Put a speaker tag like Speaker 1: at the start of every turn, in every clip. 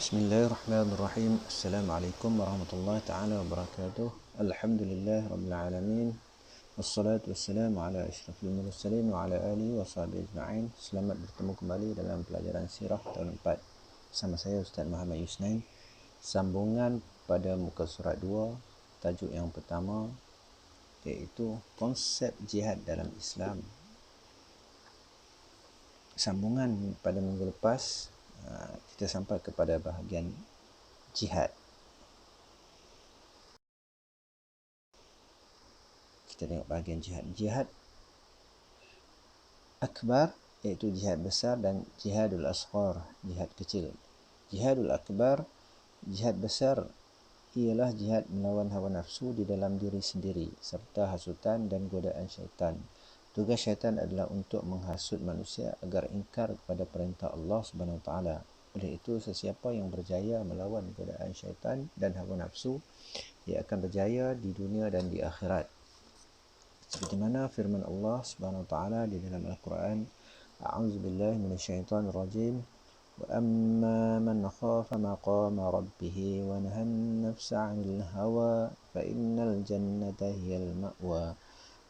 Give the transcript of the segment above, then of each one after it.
Speaker 1: Bismillahirrahmanirrahim. Assalamualaikum warahmatullahi ta'ala wabarakatuh. Alhamdulillah rabbil alamin. Wassalatu wassalamu ala asyrafil mursalin wa ala alihi wa sahbihi ajma'in. Selamat bertemu kembali dalam pelajaran sirah tahun 4 bersama saya Ustaz Muhammad Yusnain. Sambungan pada muka surat 2, tajuk yang pertama iaitu konsep jihad dalam Islam. Sambungan pada minggu lepas kita sampai kepada bahagian jihad. Kita tengok bahagian jihad. Jihad akbar iaitu jihad besar dan jihadul asghar, jihad kecil. Jihadul akbar, jihad besar ialah jihad melawan hawa nafsu di dalam diri sendiri serta hasutan dan godaan syaitan. Tugas syaitan adalah untuk menghasut manusia agar ingkar kepada perintah Allah Subhanahu Wa Taala. Oleh itu, sesiapa yang berjaya melawan godaan syaitan dan hawa nafsu, ia akan berjaya di dunia dan di akhirat. Seperti mana firman Allah Subhanahu Wa Taala di dalam Al-Quran, A'udzubillahi minasyaitonir rajim. Wa amma man khafa maqama rabbih wa nahan nafsa 'anil hawa fa innal jannata hiyal ma'wa.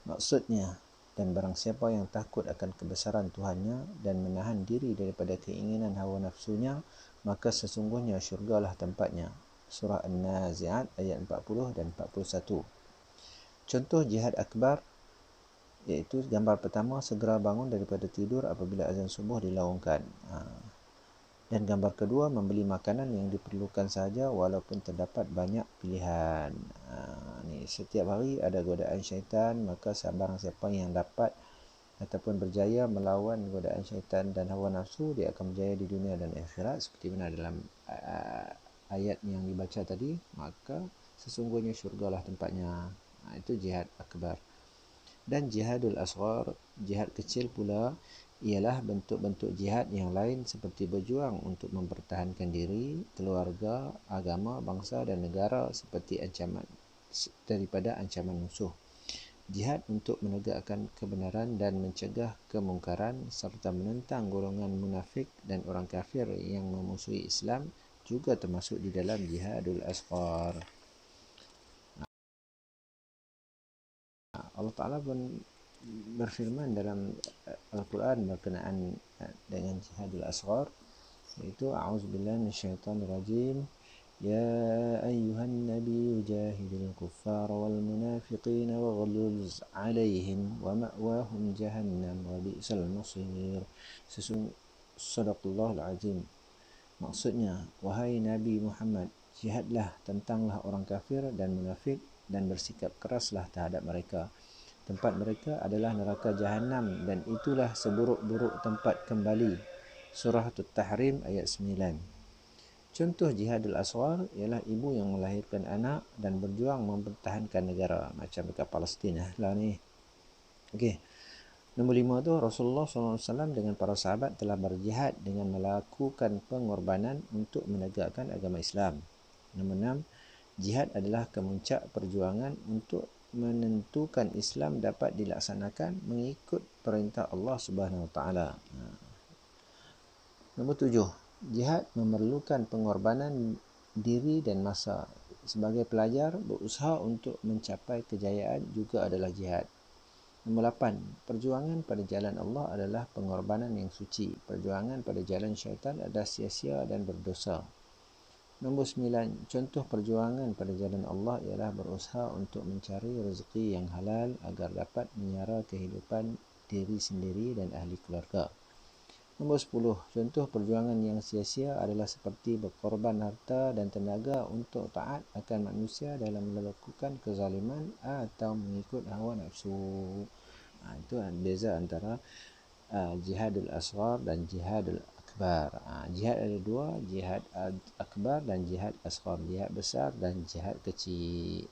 Speaker 1: Maksudnya, dan barang siapa yang takut akan kebesaran Tuhannya dan menahan diri daripada keinginan hawa nafsunya, maka sesungguhnya syurgalah tempatnya. Surah An-Nazi'at ayat 40 dan 41. Contoh jihad akbar iaitu gambar pertama, segera bangun daripada tidur apabila azan subuh dilaungkan. Dan gambar kedua, membeli makanan yang diperlukan sahaja walaupun terdapat banyak pilihan. Ni setiap hari ada godaan syaitan, maka barang siapa yang dapat ataupun berjaya melawan godaan syaitan dan hawa nafsu, dia akan berjaya di dunia dan akhirat seperti mana dalam ayat yang dibaca tadi. Maka sesungguhnya syurgalah tempatnya. Itu jihad akbar. Dan jihadul asghar, jihad kecil pula, ialah bentuk-bentuk jihad yang lain seperti berjuang untuk mempertahankan diri, keluarga, agama, bangsa dan negara seperti ancaman daripada ancaman musuh. Jihad untuk menegakkan kebenaran dan mencegah kemungkaran serta menentang golongan munafik dan orang kafir yang memusuhi Islam juga termasuk di dalam jihadul asghar. Allah Ta'ala pun berfirman dalam Al-Quran berkenaan dengan jihadul asghar, iaitu a'udzubillahi minasyaitonir rajim. Ya ayyuhan nabiy jahidil kuffara wal munafiqina waghluz 'alaihim wa ma'wahum jahannam wa bi'sal masir. Sadaqallahul azim. Maksudnya, wahai Nabi Muhammad, jihadlah, tentanglah orang kafir dan munafik dan bersikap keraslah terhadap mereka. Tempat mereka adalah neraka Jahannam dan itulah seburuk-buruk tempat kembali. Surah At-Tahrim ayat 9. Contoh jihadul asghar ialah ibu yang melahirkan anak dan berjuang mempertahankan negara, macam dekat Palestin lah ni. Okey. Nombor 5 tu, Rasulullah SAW dengan para sahabat telah berjihad dengan melakukan pengorbanan untuk menegakkan agama Islam. Nombor 6, jihad adalah kemuncak perjuangan untuk menentukan Islam dapat dilaksanakan mengikut perintah Allah Subhanahu Wa Taala. Nombor 7, jihad memerlukan pengorbanan diri dan masa. Sebagai pelajar, berusaha untuk mencapai kejayaan juga adalah jihad. Nombor 8, perjuangan pada jalan Allah adalah pengorbanan yang suci. Perjuangan pada jalan syaitan adalah sia-sia dan berdosa. Nombor 9, contoh perjuangan pada jalan Allah ialah berusaha untuk mencari rezeki yang halal agar dapat menyara kehidupan diri sendiri dan ahli keluarga. Nombor 10, contoh perjuangan yang sia-sia adalah seperti berkorban harta dan tenaga untuk taat akan manusia dalam melakukan kezaliman atau mengikut hawa nafsu. Itu beza antara jihadul asghar dan jihadul akbar. Jihad ada dua, jihad akbar dan jihad asghar, jihad besar dan jihad kecil.